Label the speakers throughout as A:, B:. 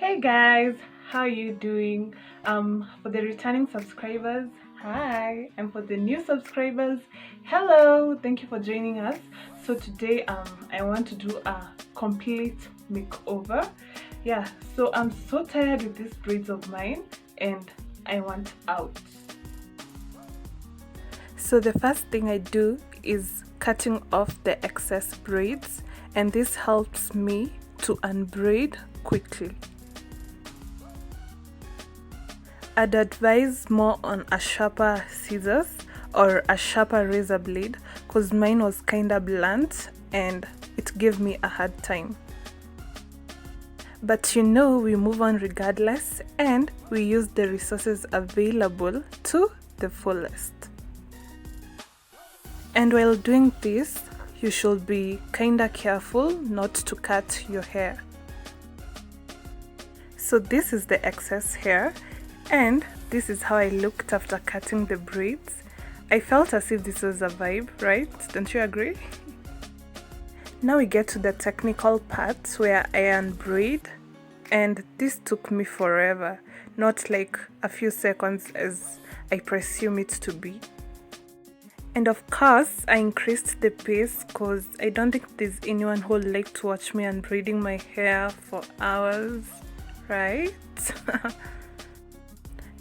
A: Hey guys, how you doing? For the returning subscribers, hi, and for the new subscribers, hello. Thank you for joining us. So today I want to do a complete makeover. Yeah, so I'm so tired with these braids of mine and I want out. So the first thing I do is cutting off the excess braids, and this helps me to unbraid quickly. I'd advise more on a sharper scissors or a sharper razor blade because mine was kinda blunt and it gave me a hard time. But you know, we move on regardless and we use the resources available to the fullest. And while doing this, you should be kinda careful not to cut your hair. So this is the excess hair. And this is how I looked after cutting the braids. I felt as if this was a vibe, right? Don't you agree? Now we get to the technical part where I unbraid, and this took me forever, not like a few seconds as I presume it to be. And of course, I increased the pace because I don't think there's anyone who would like to watch me unbraiding my hair for hours, right?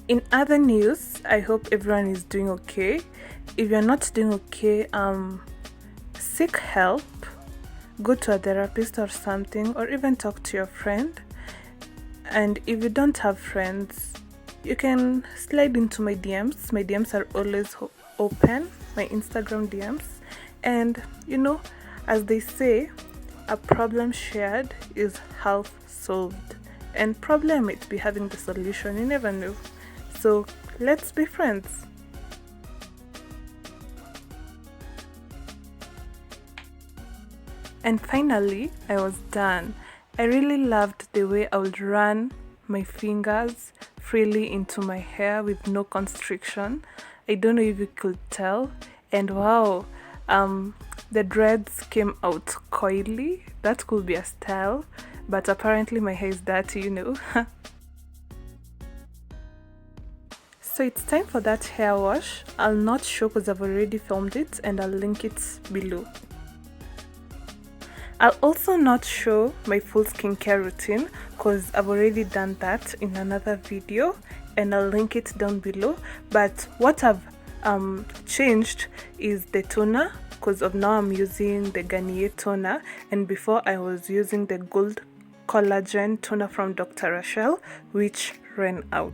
A: In other news, I hope everyone is doing okay. If you're not doing okay, seek help. Go to a therapist or something, or even talk to your friend. And if you don't have friends, you can slide into my DMs. My DMs are always open, my Instagram DMs. And you know, as they say, a problem shared is half solved. And problem might be having the solution, you never know. So let's be friends. And finally, I was done. I really loved the way I would run my fingers freely into my hair with no constriction. I don't know if you could tell. And wow, the dreads came out coily. That could be a style, but apparently my hair is dirty, you know. So it's time for that hair wash. I'll not show because I've already filmed it and I'll link it below. I'll also not show my full skincare routine because I've already done that in another video and I'll link it down below. But what I've changed is the toner, because of now I'm using the Garnier toner, and before I was using the Gold Collagen toner from Dr. Rachel, which ran out.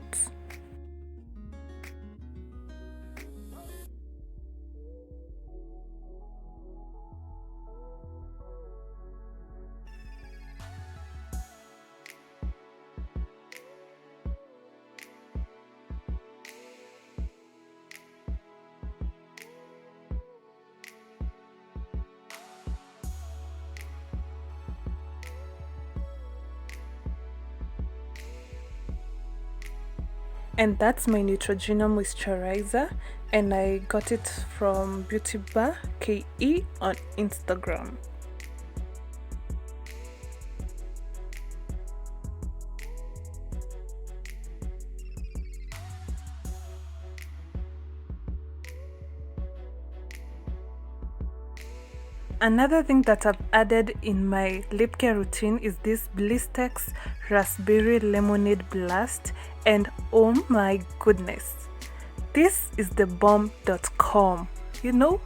A: And that's my Neutrogena moisturizer, and I got it from Beauty Bar KE on Instagram. Another thing that I've added in my lip care routine is this Blistex Raspberry Lemonade Blast, and oh my goodness, this is the bomb.com, you know?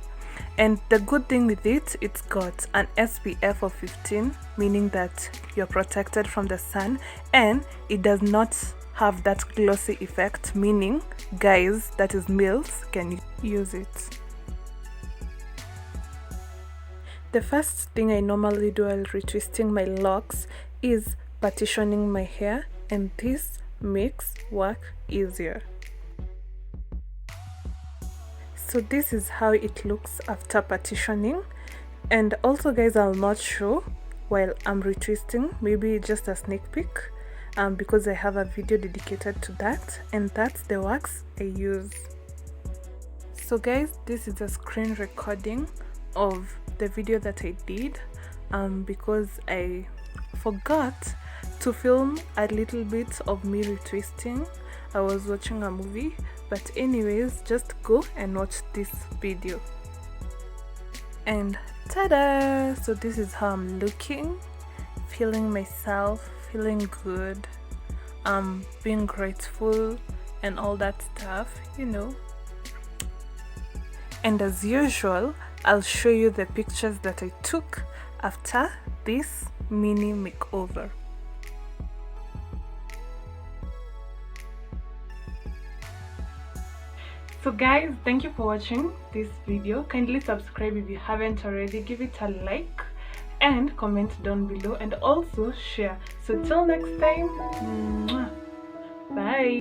A: And the good thing with it, it's got an SPF of 15, meaning that you're protected from the sun, and it does not have that glossy effect, meaning guys, that is males, can use it. The first thing I normally do while retwisting my locks is partitioning my hair, and this makes work easier. So this is how it looks after partitioning. And also guys, I'll not show while I'm retwisting, maybe just a sneak peek, because I have a video dedicated to that, and that's the wax I use. So guys, this is a screen recording of the video that I did because I forgot to film a little bit of me retwisting. I was watching a movie, but anyways, just go and watch this video. And ta-da! So this is how I'm looking, feeling myself, feeling good, being grateful and all that stuff, you know. And as usual, I'll show you the pictures that I took after this mini makeover. So guys, thank you for watching this video. Kindly subscribe if you haven't already, give it a like and comment down below, and also share. So till next time, bye.